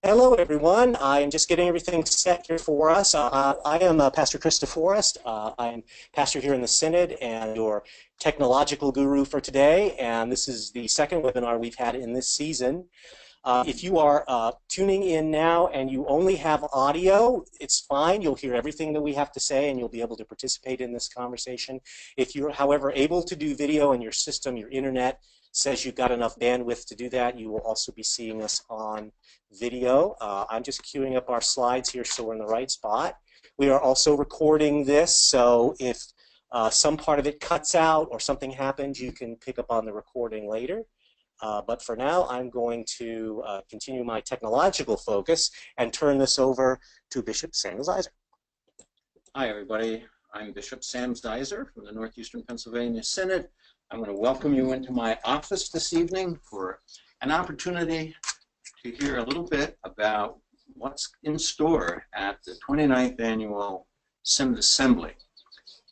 Hello, everyone. I am just getting everything set here for us. I am Pastor Krista Forrest. I'm pastor here in the Synod and your technological guru for today. And this is the second webinar we've had in this season. If you are tuning in now and you only have audio, it's fine. You'll hear everything that we have to say and you'll be able to participate in this conversation. If you're, however, able to do video and your system, your internet, says you've got enough bandwidth to do that, you will also be seeing us on video. I'm just queuing up our slides here so we're in the right spot. We are also recording this, so if some part of it cuts out or something happens, you can pick up on the recording later. But for now, I'm going to continue my technological focus and turn this over to Bishop Sam Zeiser. Hi, everybody. I'm Bishop Sam Zeiser from the Northeastern Pennsylvania Synod. I'm going to welcome you into my office this evening for an opportunity to hear a little bit about what's in store at the 29th Annual Synod Assembly.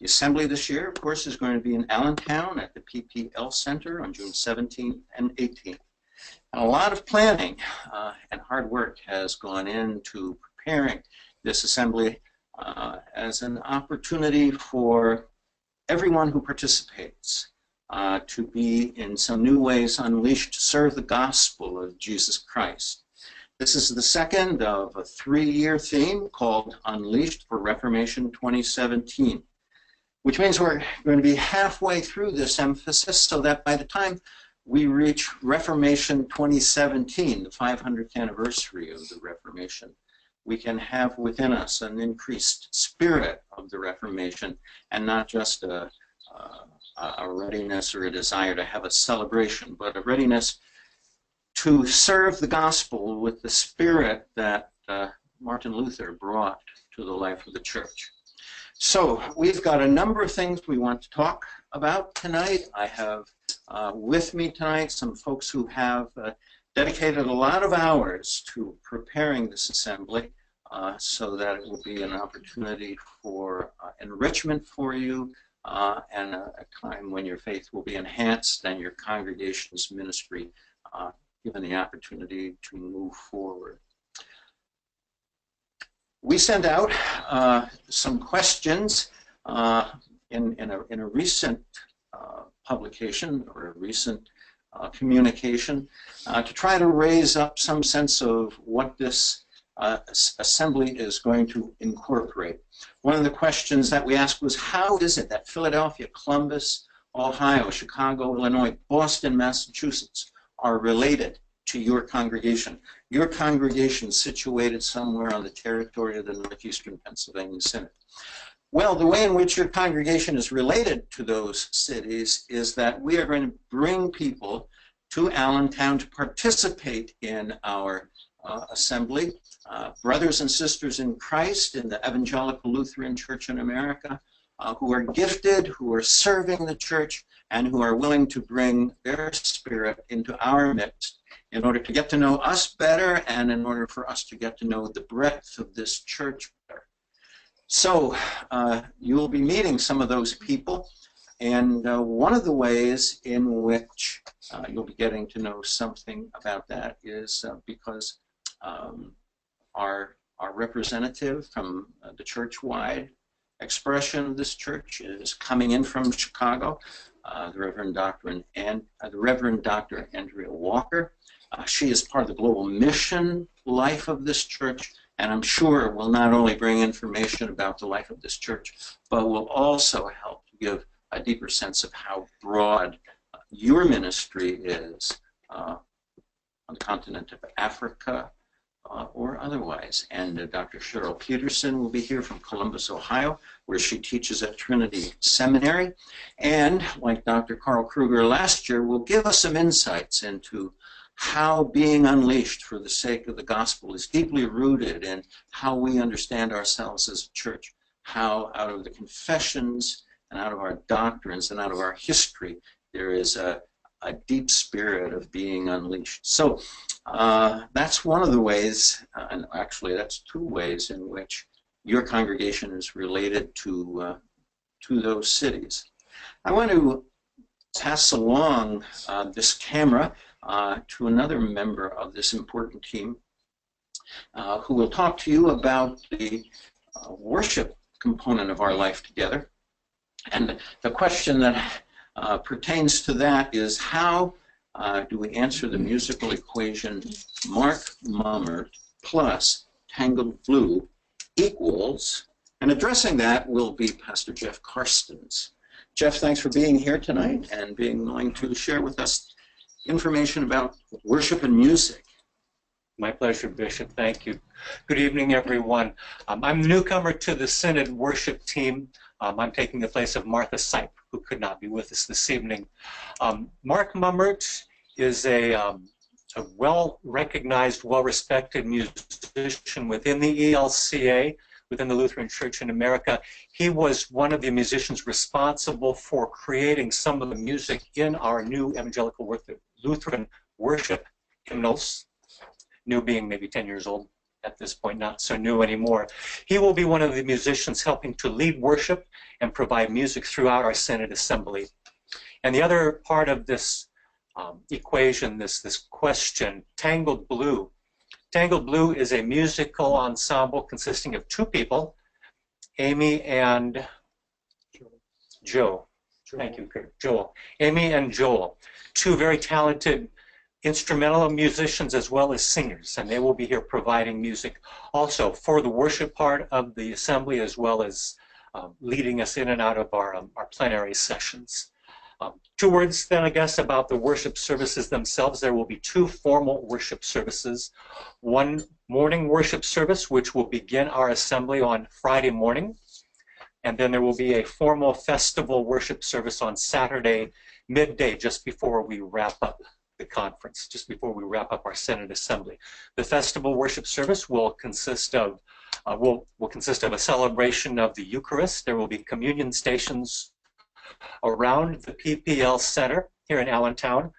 The assembly this year, of course, is going to be in Allentown at the PPL Center on June 17th and 18th. And a lot of planning and hard work has gone into preparing this assembly as an opportunity for everyone who participates to be in some new ways unleashed to serve the gospel of Jesus Christ. This is the second of a 3-year theme called Unleashed for Reformation 2017, which means we're going to be halfway through this emphasis so that by the time we reach Reformation 2017, the 500th anniversary of the Reformation, we can have within us an increased spirit of the Reformation and not just a readiness or a desire to have a celebration, but a readiness to serve the gospel with the spirit that Martin Luther brought to the life of the church. So we've got a number of things we want to talk about tonight. I have with me tonight some folks who have dedicated a lot of hours to preparing this assembly so that it will be an opportunity for enrichment for you and a time when your faith will be enhanced and your congregation's ministry given the opportunity to move forward. We sent out some questions in a recent publication or a recent communication to try to raise up some sense of what this assembly is going to incorporate. One of the questions that we asked was, how is it that Philadelphia, Columbus, Ohio, Chicago, Illinois, Boston, Massachusetts are related to your congregation? Your congregation is situated somewhere on the territory of the Northeastern Pennsylvania Synod. Well, the way in which your congregation is related to those cities is that we are going to bring people to Allentown to participate in our assembly. Brothers and sisters in Christ in the Evangelical Lutheran Church in America who are gifted, who are serving the church, and who are willing to bring their spirit into our midst in order to get to know us better and in order for us to get to know the breadth of this church better. So you'll be meeting some of those people, and one of the ways in which you'll be getting to know something about that is because our representative from the church-wide expression of this church is coming in from Chicago, the Reverend Dr. Andrea Walker. She is part of the global mission life of this church, and I'm sure will not only bring information about the life of this church, but will also help to give a deeper sense of how broad your ministry is on the continent of Africa, or otherwise. And Dr. Cheryl Peterson will be here from Columbus, Ohio, where she teaches at Trinity Seminary. And like Dr. Carl Kruger last year, will give us some insights into how being unleashed for the sake of the gospel is deeply rooted in how we understand ourselves as a church, how out of the confessions and out of our doctrines and out of our history there is a deep spirit of being unleashed. So that's one of the ways, and actually that's 2 ways in which your congregation is related to those cities. I want to pass along this camera to another member of this important team, who will talk to you about the worship component of our life together. And the question that pertains to that is, how do we answer the musical equation Mark Mummert plus Tangled Blue equals, and addressing that will be Pastor Jeff Karstens. Jeff, thanks for being here tonight and being willing to share with us information about worship and music. My pleasure, Bishop. Thank you. Good evening, everyone. I'm the newcomer to the Synod worship team. I'm taking the place of Martha Sipe, who could not be with us this evening. Mark Mummert is a well-recognized, well-respected musician within the ELCA, within the Lutheran Church in America. He was one of the musicians responsible for creating some of the music in our new evangelical Lutheran worship hymnals, new being maybe 10 years old at this point, not so new anymore. He will be one of the musicians helping to lead worship and provide music throughout our Synod assembly. And the other part of this equation, this question, Tangled Blue. Tangled Blue is a musical ensemble consisting of two people, Amy and Joe. Thank you, Kurt. Joel. Amy and Joel, two very talented instrumental musicians as well as singers, and they will be here providing music also for the worship part of the assembly, as well as leading us in and out of our plenary sessions. 2 words then, I guess, about the worship services themselves. There will be 2 formal worship services. One morning worship service, which will begin our assembly on Friday morning, and then there will be a formal festival worship service on Saturday midday, just before we wrap up the conference, just before we wrap up our Synod assembly. The festival worship service will consist of a celebration of the Eucharist. There will be communion stations around the PPL Center here in Allentown.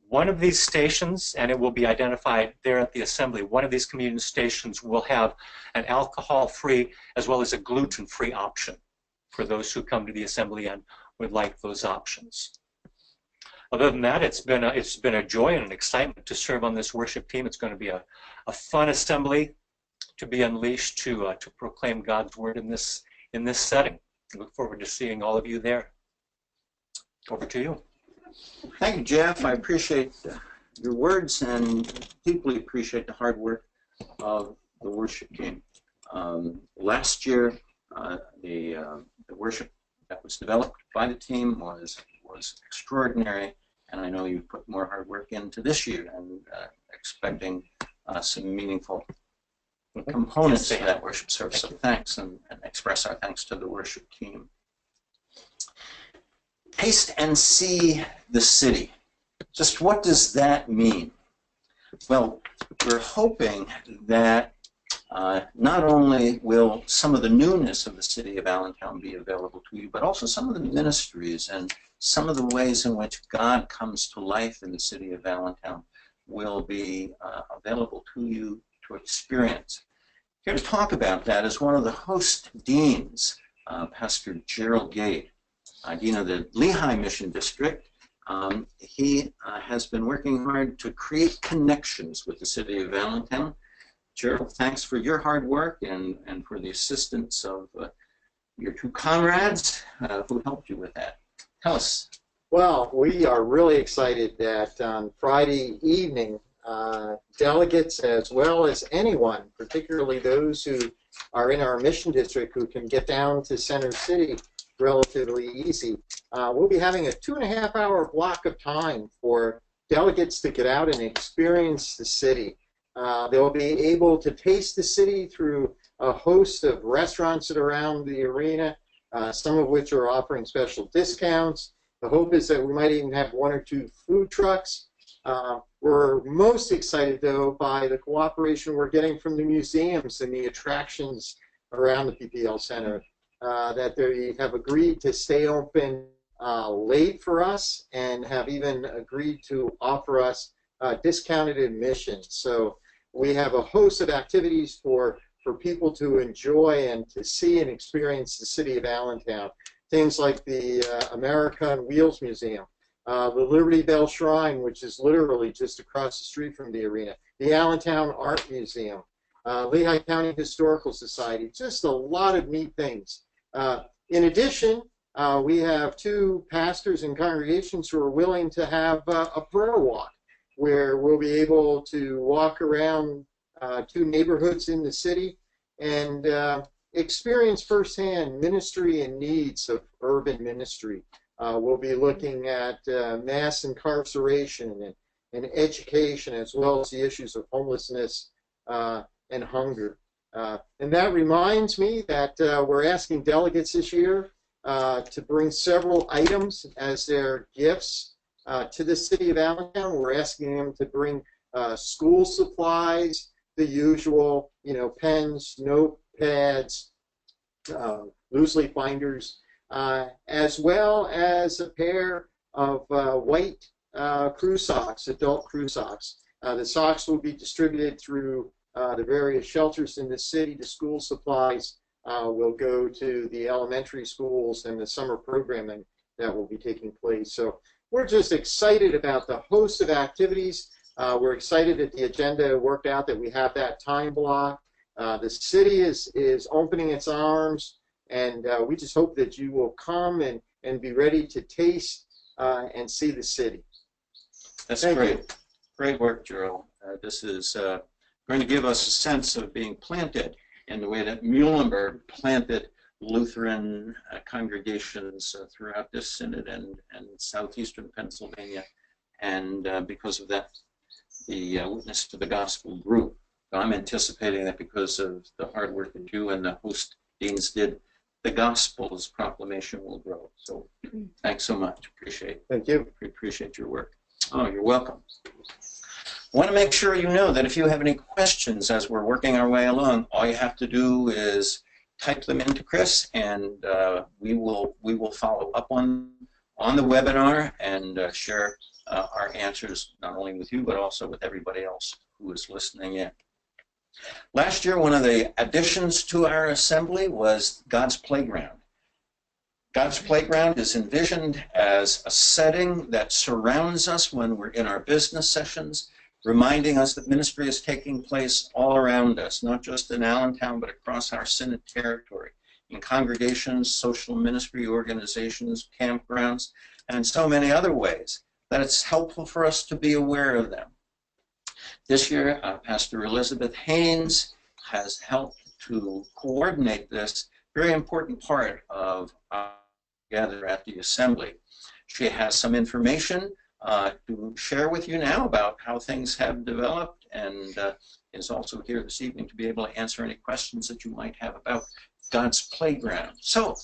One of these stations, and it will be identified there at the assembly, one of these communion stations will have an alcohol-free as well as a gluten-free option for those who come to the assembly and would like those options. Other than that, it's been a joy and an excitement to serve on this worship team. It's going to be a fun assembly to be unleashed to proclaim God's word in this setting. I look forward to seeing all of you there. Over to you. Thank you, Jeff. I appreciate your words and deeply appreciate the hard work of the worship team. Last year, the worship that was developed by the team was extraordinary, and I know you've put more hard work into this year, and expecting some meaningful components to that worship service. So thanks, and express our thanks to the worship team. Taste and see the city. Just what does that mean? Well, we're hoping that not only will some of the newness of the City of Allentown be available to you, but also some of the ministries and some of the ways in which God comes to life in the City of Allentown will be available to you to experience. Here to talk about that is one of the host deans, Pastor Gerald Gade, Dean of the Lehigh Mission District. He has been working hard to create connections with the City of Allentown. Gerald, thanks for your hard work and for the assistance of your 2 comrades who helped you with that. Tell us. Well, we are really excited that on Friday evening, delegates as well as anyone, particularly those who are in our mission district who can get down to Center City relatively easy, we'll be having a 2.5-hour block of time for delegates to get out and experience the city. They'll be able to taste the city through a host of restaurants that are around the arena, some of which are offering special discounts. The hope is that we might even have 1 or 2 food trucks. We're most excited, though, by the cooperation we're getting from the museums and the attractions around the PPL Center, that they have agreed to stay open late for us and have even agreed to offer us discounted admission. So we have a host of activities for people to enjoy and to see and experience the City of Allentown. Things like the American Wheels Museum, the Liberty Bell Shrine, which is literally just across the street from the arena, the Allentown Art Museum, Lehigh County Historical Society, just a lot of neat things. In addition, we have 2 pastors and congregations who are willing to have a prayer walk, where we'll be able to walk around 2 neighborhoods in the city and experience firsthand ministry and needs of urban ministry. We'll be looking at mass incarceration and education, as well as the issues of homelessness and hunger. And that reminds me that we're asking delegates this year to bring several items as their gifts to the City of Allentown. We're asking them to bring school supplies, the usual, pens, notepads, loose leaf binders, as well as a pair of white crew socks, adult crew socks. The socks will be distributed through the various shelters in the city. The school supplies will go to the elementary schools and the summer programming that will be taking place. So we're just excited about the host of activities. We're excited that the agenda worked out, that we have that time block. The city is opening its arms, and we just hope that you will come and be ready to taste and see the city. That's great. Great work, Gerald. This is going to give us a sense of being planted in the way that Muhlenberg planted Lutheran congregations throughout this synod and southeastern Pennsylvania. And because of that, the Witness to the Gospel group. So I'm anticipating that because of the hard work that you and the host deans did, the Gospel's proclamation will grow. So thanks so much. Appreciate it. Thank you. Appreciate your work. Oh, you're welcome. I want to make sure you know that if you have any questions as we're working our way along, all you have to do is type them into Chris, and we will follow up on the webinar and share our answers not only with you but also with everybody else who is listening in. Last year, one of the additions to our assembly was God's Playground. God's Playground is envisioned as a setting that surrounds us when we're in our business sessions, reminding us that ministry is taking place all around us, not just in Allentown, but across our synod territory, in congregations, social ministry organizations, campgrounds, and so many other ways, that it's helpful for us to be aware of them. This year, Pastor Elizabeth Haynes has helped to coordinate this very important part of our gather at the assembly. She has some information to share with you now about how things have developed, and is also here this evening to be able to answer any questions that you might have about God's Playground. So,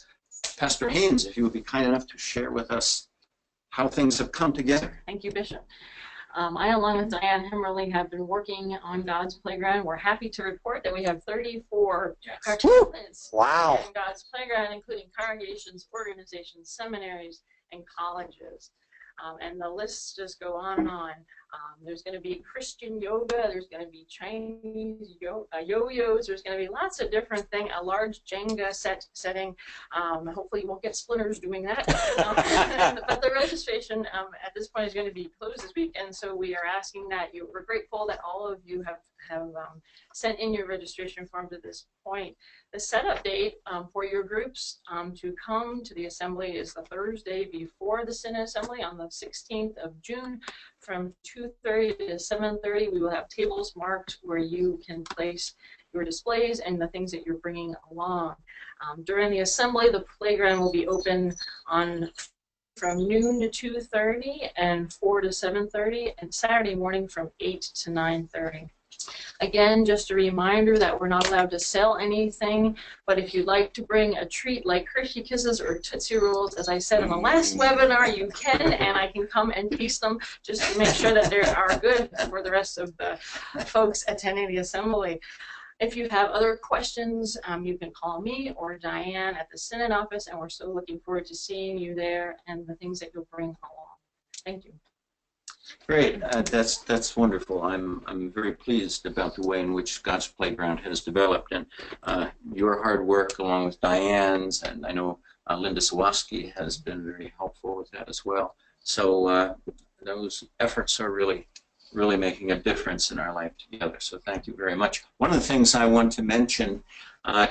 Pastor Haynes, if you would be kind enough to share with us how things have come together. Thank you, Bishop. I, along with Diane Hemmerly, have been working on God's Playground. We're happy to report that we have 34 participants Wow. in God's Playground, including congregations, organizations, seminaries, and colleges. And the lists just go on and on. There's going to be Christian yoga, there's going to be Chinese yo-yos, there's going to be lots of different things, a large Jenga setting. Hopefully you won't get splinters doing that. But the registration at this point is going to be closed this week, and so we are asking that we're grateful that all of you have sent in your registration form to this point. The setup date for your groups to come to the assembly is the Thursday before the Synod Assembly on the 16th of June from 2:30 to 7:30. We will have tables marked where you can place your displays and the things that you're bringing along. During the assembly, the playground will be open from noon to 2:30 and 4 to 7:30, and Saturday morning from 8 to 9:30. Again, just a reminder that we're not allowed to sell anything, but if you'd like to bring a treat like Hershey Kisses or Tootsie Rolls, as I said in the last webinar, you can, and I can come and taste them just to make sure that they are good for the rest of the folks attending the assembly. If you have other questions, you can call me or Diane at the Synod office, and we're so looking forward to seeing you there and the things that you'll bring along. Thank you. Great, that's wonderful. I'm very pleased about the way in which God's Playground has developed, and your hard work along with Diane's, and I know Linda Sawaski has been very helpful with that as well. So those efforts are really making a difference in our life together. So thank you very much. One of the things I want to mention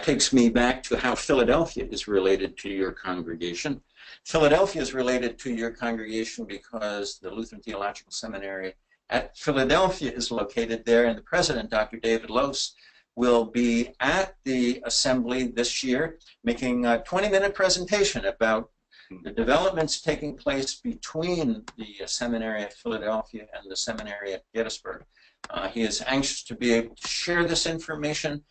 takes me back to how Philadelphia is related to your congregation. Philadelphia is related to your congregation because the Lutheran Theological Seminary at Philadelphia is located there, and the president, Dr. David Lose, will be at the assembly this year making a 20-minute presentation about the developments taking place between the seminary at Philadelphia and the seminary at Gettysburg. He is anxious to be able to share this information.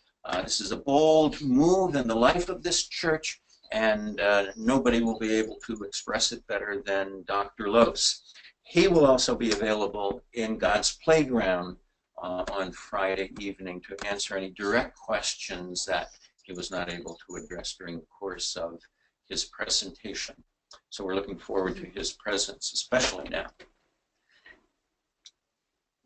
This is a bold move in the life of this church, and nobody will be able to express it better than Dr. Lose. He will also be available in God's Playground on Friday evening to answer any direct questions that he was not able to address during the course of his presentation. So we're looking forward to his presence, especially now.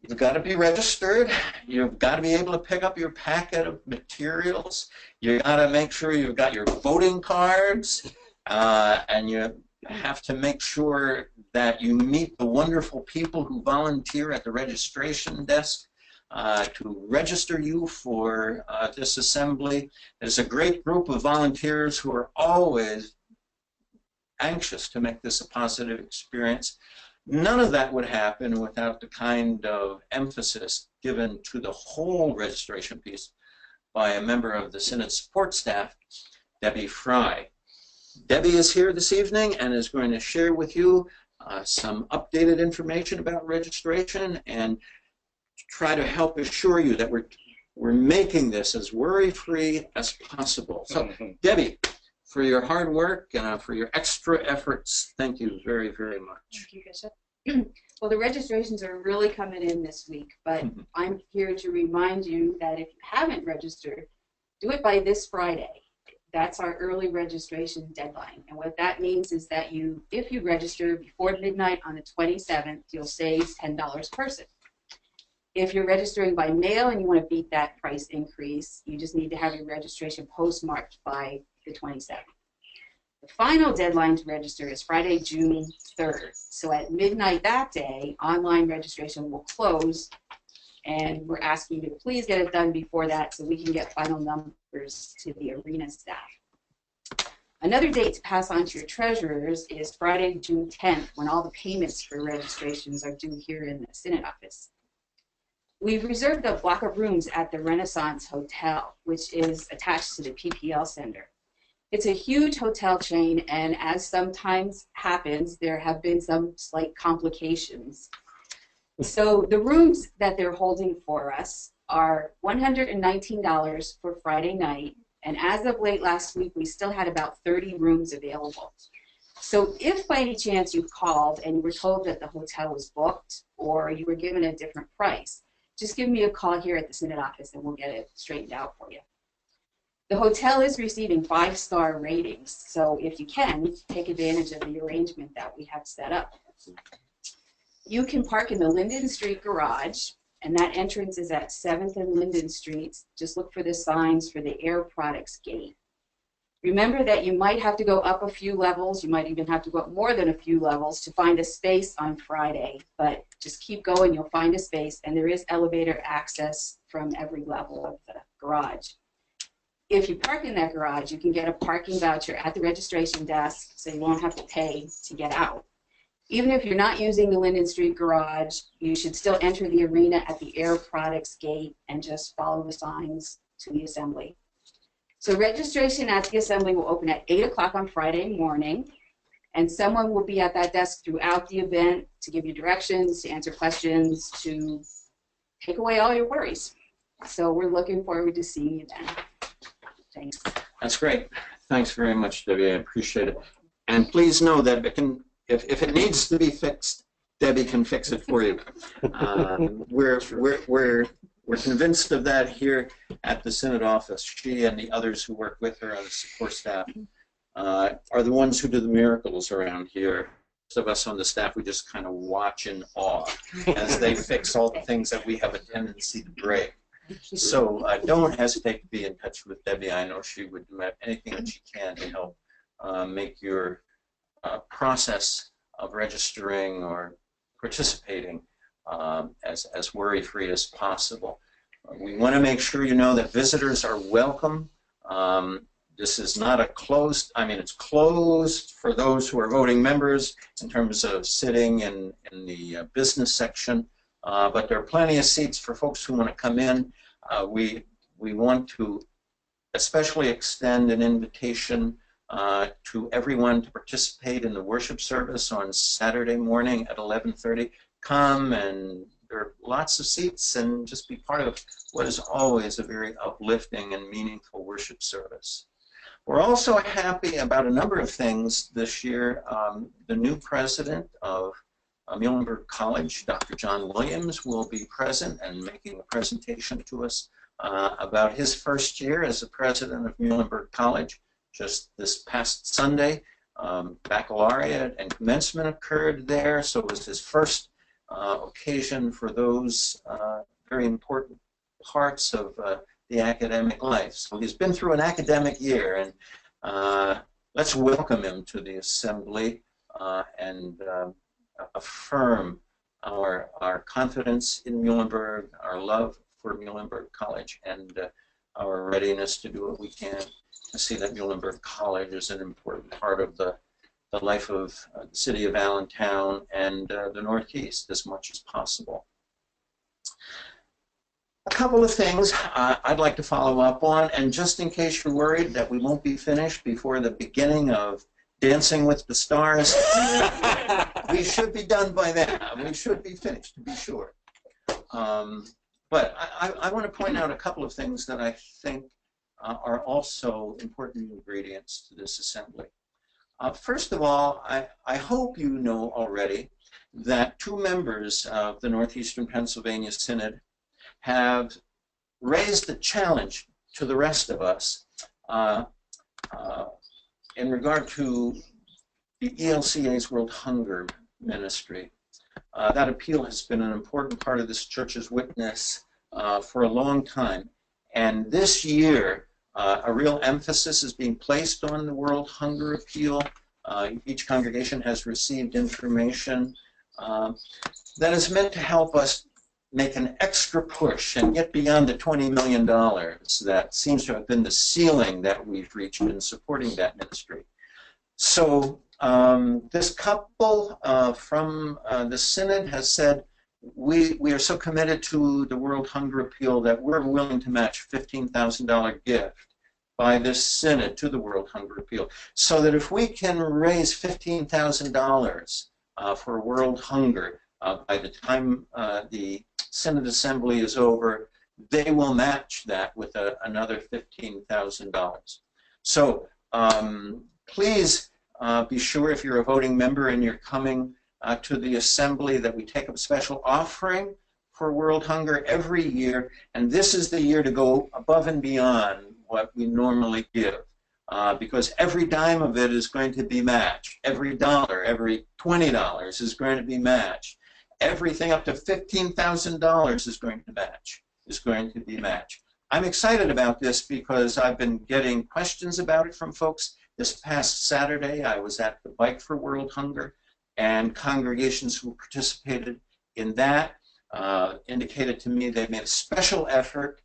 You've got to be registered. You've got to be able to pick up your packet of materials. You've got to make sure you've got your voting cards, and you have to make sure that you meet the wonderful people who volunteer at the registration desk to register you for this assembly. There's a great group of volunteers who are always anxious to make this a positive experience. None of that would happen without the kind of emphasis given to the whole registration piece by a member of the Synod support staff, Debbie Fry. Debbie is here this evening and is going to share with you some updated information about registration and try to help assure you that we're making this as worry-free as possible. So, Debbie, for your hard work and for your extra efforts, thank you very, very much. Thank you, Bishop. Well, the registrations are really coming in this week, but I'm here to remind you that if you haven't registered, do it by this Friday. That's our early registration deadline. And what that means is that if you register before midnight on the 27th, you'll save $10 per person. If you're registering by mail and you want to beat that price increase, you just need to have your registration postmarked by the 27th. The final deadline to register is Friday, June 3rd. So at midnight that day, online registration will close, and we're asking you to please get it done before that so we can get final numbers to the arena staff. Another date to pass on to your treasurers is Friday, June 10th, when all the payments for registrations are due here in the Synod office. We've reserved a block of rooms at the Renaissance Hotel, which is attached to the PPL Center. It's a huge hotel chain, and as sometimes happens, there have been some slight complications. So the rooms that they're holding for us are $119 for Friday night, and as of late last week, we still had about 30 rooms available. So if by any chance you called and you were told that the hotel was booked or you were given a different price, just give me a call here at the Synod office and we'll get it straightened out for you. The hotel is receiving 5-star ratings, so if you can, take advantage of the arrangement that we have set up. You can park in the Linden Street garage, and that entrance is at 7th and Linden Streets. Just look for the signs for the Air Products gate. Remember that you might have to go up a few levels, you might even have to go up more than a few levels to find a space on Friday, but just keep going, you'll find a space, and there is elevator access from every level of the garage. If you park in that garage, you can get a parking voucher at the registration desk so you won't have to pay to get out. Even if you're not using the Linden Street garage, you should still enter the arena at the Air Products gate and just follow the signs to the assembly. So registration at the assembly will open at 8 o'clock on Friday morning, and someone will be at that desk throughout the event to give you directions, to answer questions, to take away all your worries. So we're looking forward to seeing you then. Thanks. That's great. Thanks very much, Debbie. I appreciate it. And please know that if it needs to be fixed, Debbie can fix it for you. We're convinced of that here at the Synod office. She and the others who work with her on the support staff are the ones who do the miracles around here. Most of us on the staff, we just kind of watch in awe as they fix all the things that we have a tendency to break. So don't hesitate to be in touch with Debbie. I know she would do anything that she can to help make your process of registering or participating as worry-free as possible. We want to make sure you know that visitors are welcome. This is not a closed, I mean, it's closed for those who are voting members in terms of sitting in the business section, but there are plenty of seats for folks who want to come in. We want to especially extend an invitation to everyone to participate in the worship service on Saturday morning at 11:30. Come, and there are lots of seats, and just be part of what is always a very uplifting and meaningful worship service. We're also happy about a number of things this year. The new president of Muhlenberg College, Dr. John Williams, will be present and making a presentation to us about his first year as the president of Muhlenberg College. Just this past Sunday, baccalaureate and commencement occurred there, so it was his first occasion for those very important parts of the academic life. So he's been through an academic year, and let's welcome him to the assembly and affirm our confidence in Muhlenberg, our love for Muhlenberg College, and our readiness to do what we can to see that Muhlenberg College is an important part of the life of the City of Allentown and the Northeast as much as possible. A couple of things I'd like to follow up on, and just in case you're worried that we won't be finished before the beginning of Dancing with the Stars, we should be done by then. We should be finished, to be sure. But I want to point out a couple of things that I think are also important ingredients to this assembly. First of all, I hope you know already that two members of the Northeastern Pennsylvania Synod have raised a challenge to the rest of us in regard to the ELCA's World Hunger Ministry. That appeal has been an important part of this church's witness for a long time. And this year, a real emphasis is being placed on the World Hunger Appeal. Each congregation has received information that is meant to help us make an extra push and get beyond the $20 million that seems to have been the ceiling that we've reached in supporting that ministry. So this couple from the Synod has said, we are so committed to the World Hunger Appeal that we're willing to match a $15,000 gift by this Synod to the World Hunger Appeal, so that if we can raise $15,000 for world hunger by the time the Synod Assembly is over, they will match that with another $15,000. So please be sure, if you're a voting member and you're coming to the assembly, that we take up a special offering for world hunger every year, and this is the year to go above and beyond what we normally give, because every dime of it is going to be matched. Every dollar, every $20 is going to be matched. Everything up to $15,000 is going to be matched. I'm excited about this because I've been getting questions about it from folks. This past Saturday, I was at the Bike for World Hunger, and congregations who participated in that indicated to me they made a special effort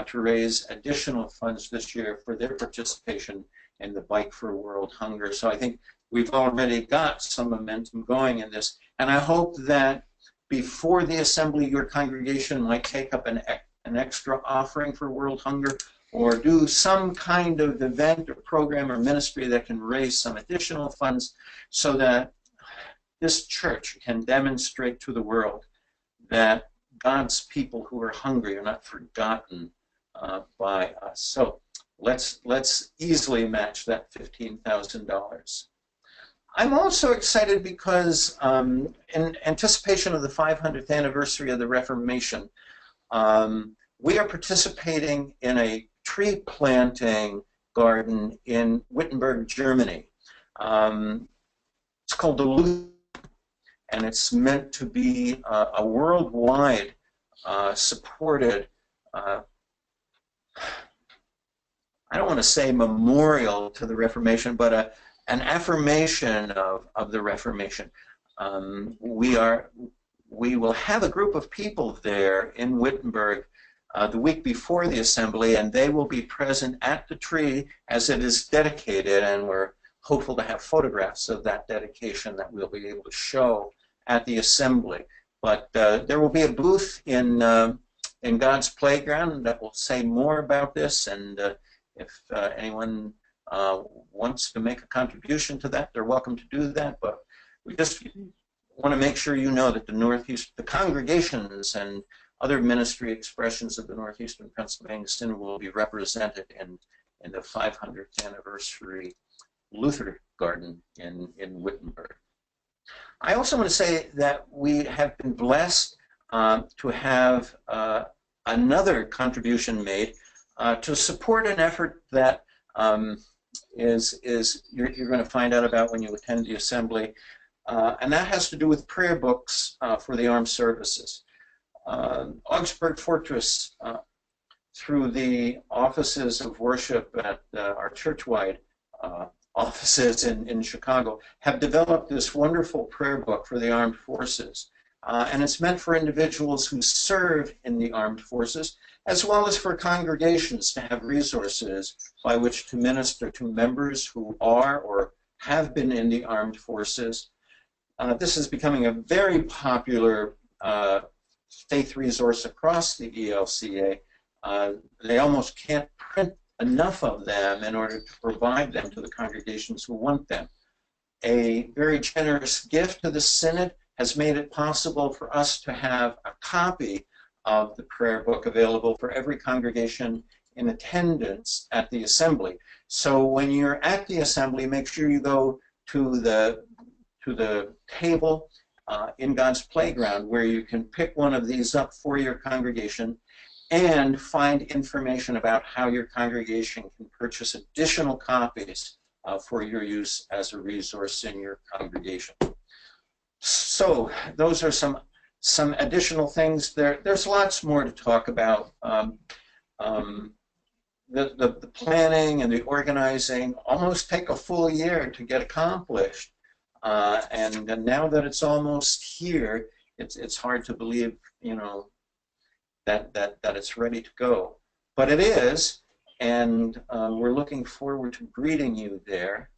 to raise additional funds this year for their participation in the Bike for World Hunger. So I think we've already got some momentum going in this, and I hope that before the assembly, your congregation might take up an extra offering for world hunger, or do some kind of event or program or ministry that can raise some additional funds, so that this church can demonstrate to the world that God's people who are hungry are not forgotten by us. So let's easily match that $15,000. I'm also excited because in anticipation of the 500th anniversary of the Reformation, we are participating in a tree planting garden in Wittenberg, Germany. It's called the Luther, and it's meant to be a worldwide supported, I don't want to say memorial to the Reformation, but an affirmation of the Reformation. we will have a group of people there in Wittenberg the week before the assembly, and they will be present at the tree as it is dedicated, and we're hopeful to have photographs of that dedication that we'll be able to show at the assembly. But there will be a booth in God's Playground that will say more about this, and if anyone wants to make a contribution to that, they're welcome to do that. But we just want to make sure you know that the congregations and other ministry expressions of the Northeastern Pennsylvania Synod will be represented in the 500th anniversary Luther Garden in Wittenberg. I also want to say that we have been blessed to have another contribution made to support an effort that you're going to find out about when you attend the assembly, and that has to do with prayer books for the armed services. Augsburg Fortress, through the offices of worship at our church-wide offices in Chicago, have developed this wonderful prayer book for the armed forces. And it's meant for individuals who serve in the armed forces, as well as for congregations to have resources by which to minister to members who are or have been in the armed forces. This is becoming a very popular faith resource across the ELCA. They almost can't print enough of them in order to provide them to the congregations who want them. A very generous gift to the Synod has made it possible for us to have a copy of the prayer book available for every congregation in attendance at the assembly. So when you're at the assembly, make sure you go to the table in God's Playground, where you can pick one of these up for your congregation and find information about how your congregation can purchase additional copies for your use as a resource in your congregation. So those are some additional things. There's lots more to talk about. The planning and the organizing almost take a full year to get accomplished. And now that it's almost here, it's hard to believe, that it's ready to go. But it is, and we're looking forward to greeting you there.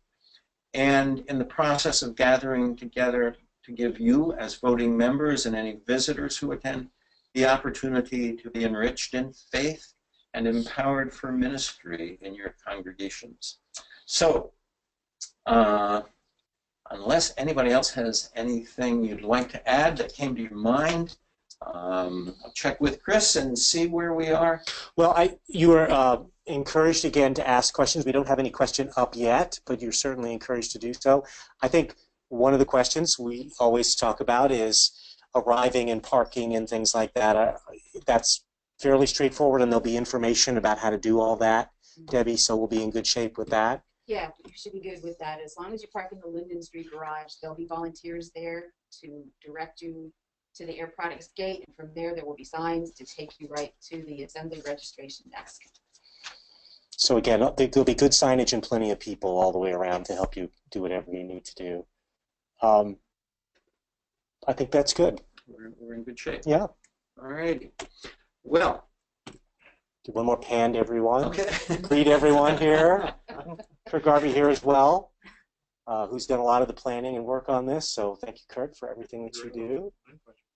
And in the process of gathering together to give you, as voting members and any visitors who attend, the opportunity to be enriched in faith and empowered for ministry in your congregations. So, unless anybody else has anything you'd like to add that came to your mind, I'll check with Chris and see where we are. Well, you are encouraged again to ask questions. We don't have any question up yet, but you're certainly encouraged to do so. I think one of the questions we always talk about is arriving and parking and things like that. That's fairly straightforward, and there'll be information about how to do all that, Debbie, so we'll be in good shape with that. Yeah, you should be good with that. As long as you park in the Linden Street garage, there'll be volunteers there to direct you to the Air Products gate, and from there will be signs to take you right to the assembly registration desk. So again, there'll be good signage and plenty of people all the way around to help you do whatever you need to do. I think that's good. We're in good shape. Yeah. All righty. Well. Do one more pan to everyone. Okay. Greet everyone here. Kurt Garvey here as well, who's done a lot of the planning and work on this. So thank you, Kurt, for everything that you do.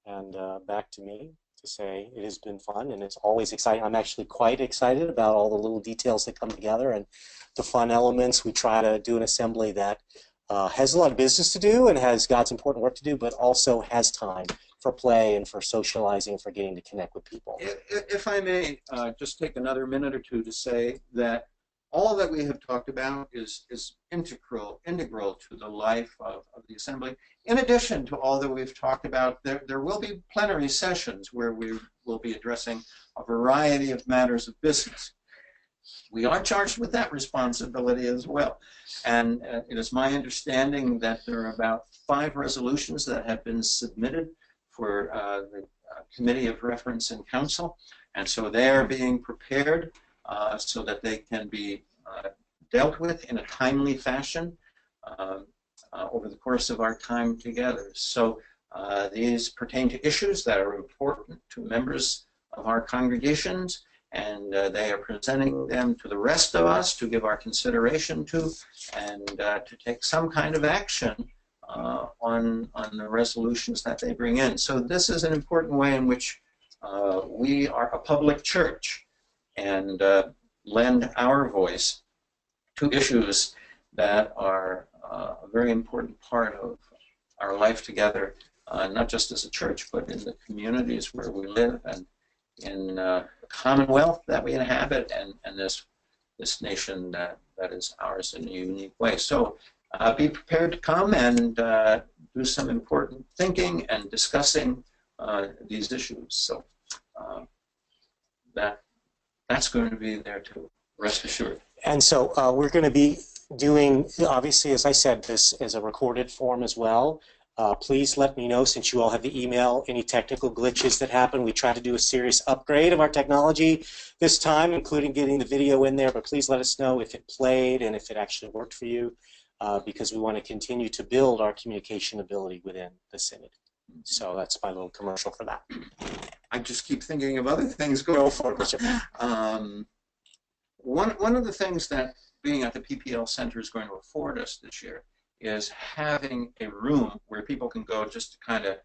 And back to me to say it has been fun, and it's always exciting. I'm actually quite excited about all the little details that come together and the fun elements. We try to do an assembly that has a lot of business to do and has got some important work to do, but also has time for play and for socializing and for getting to connect with people. If I may just take another minute or two to say that all that we have talked about is integral to the life of the assembly. In addition to all that we've talked about, there will be plenary sessions where we will be addressing a variety of matters of business. We are charged with that responsibility as well. And it is my understanding that there are about 5 resolutions that have been submitted for the Committee of Reference and Council. And so they are being prepared so that they can be dealt with in a timely fashion. over the course of our time together. So these pertain to issues that are important to members of our congregations, and they are presenting them to the rest of us to give our consideration to, and to take some kind of action on the resolutions that they bring in. So this is an important way in which we are a public church and lend our voice to issues that are a very important part of our life together, not just as a church, but in the communities where we live and in the commonwealth that we inhabit, and this nation that is ours in a unique way. So be prepared to come and do some important thinking and discussing these issues. So that's going to be there too, rest assured. And so we're going to be doing, obviously, as I said, this is a recorded form as well. Please let me know, since you all have the email, any technical glitches that happen. We try to do a serious upgrade of our technology this time, including getting the video in there, but please let us know if it played and if it actually worked for you, because we want to continue to build our communication ability within the Synod. So that's my little commercial for that. I just keep thinking of other things going forward. One of the things that being at the PPL Center is going to afford us this year is having a room where people can go just to kind of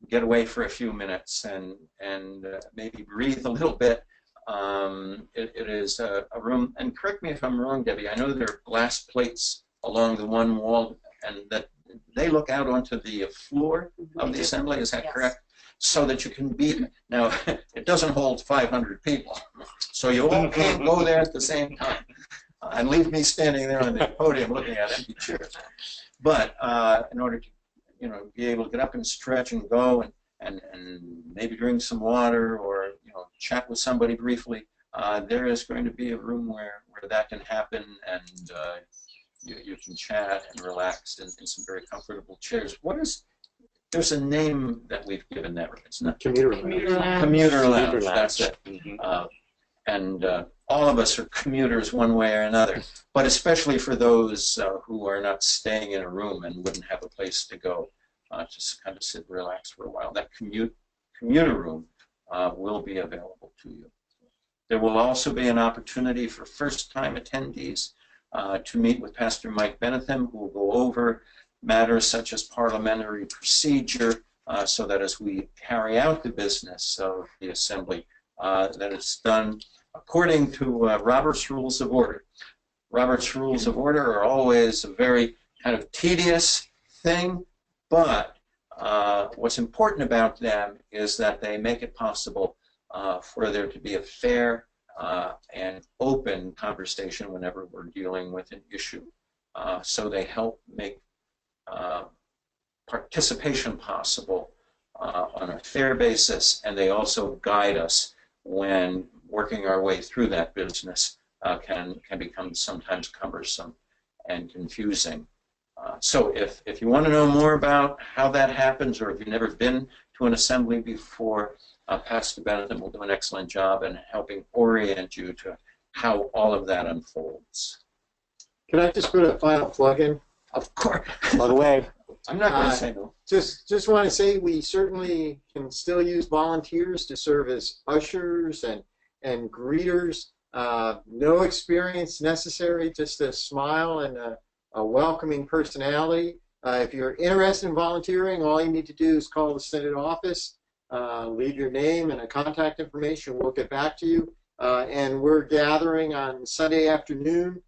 get away for a few minutes and maybe breathe a little bit. It is a room, and correct me if I'm wrong, Debbie, I know there are glass plates along the one wall, and that they look out onto the floor of the assembly, is that correct? So that you can be, now it doesn't hold 500 people, so you all can't go there at the same time and leave me standing there on the podium looking at empty chairs. But in order to, be able to get up and stretch and go and maybe drink some water or, chat with somebody briefly, there is going to be a room where that can happen, and you can chat and relax in some very comfortable chairs. There's a name that we've given that room. It's not Commuter lounge. Commuter lounge. That's it. And all of us are commuters one way or another, but especially for those who are not staying in a room and wouldn't have a place to go, just kind of sit and relax for a while. That commuter room will be available to you. There will also be an opportunity for first-time attendees to meet with Pastor Mike Benetham, who will go over matters such as parliamentary procedure, so that as we carry out the business of the assembly, that it's done according to Robert's Rules of Order. Robert's Rules of Order are always a very kind of tedious thing, but what's important about them is that they make it possible for there to be a fair and open conversation whenever we're dealing with an issue. So they help make participation possible on a fair basis, and they also guide us when working our way through that business can become sometimes cumbersome and confusing. So if you want to know more about how that happens, or if you've never been to an assembly before, Pastor Benetham will do an excellent job in helping orient you to how all of that unfolds. Can I just put a final plug in? Of course. Plug away. I'm not going to say no. Just want to say we certainly can still use volunteers to serve as ushers and greeters. No experience necessary, just a smile and a welcoming personality. If you're interested in volunteering, all you need to do is call the Synod office, leave your name and a contact information. We'll get back to you. And we're gathering on Sunday afternoon,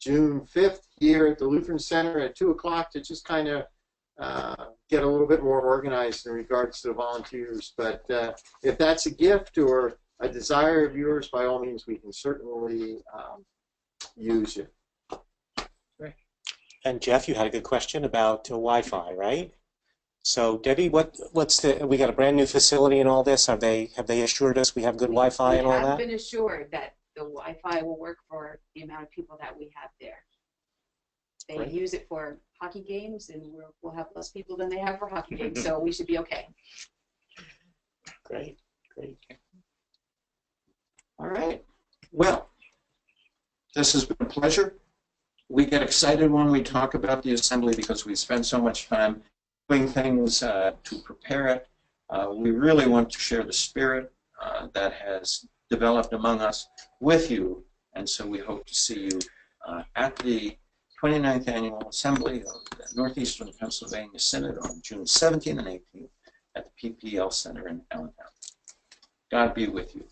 June 5th, here at the Lutheran Center at 2 o'clock to just kind of get a little bit more organized in regards to the volunteers. But if that's a gift or a desire of yours, by all means, we can certainly use you. Great. And Jeff, you had a good question about Wi-Fi, right? So Debbie, what's we got a brand new facility and all this? Have they assured us we have good Wi-Fi and all that? We have been assured that the Wi-Fi will work for the amount of people that we have there. They Great. use it for hockey games, and we'll have less people than they have for hockey games, so we should be okay. Great, great. All right. Well, this has been a pleasure. We get excited when we talk about the assembly because we spend so much time doing things to prepare it. We really want to share the spirit that has developed among us with you, and so we hope to see you at the 29th Annual Assembly of the Northeastern Pennsylvania Synod on June 17th and 18th at the PPL Center in Allentown. God be with you.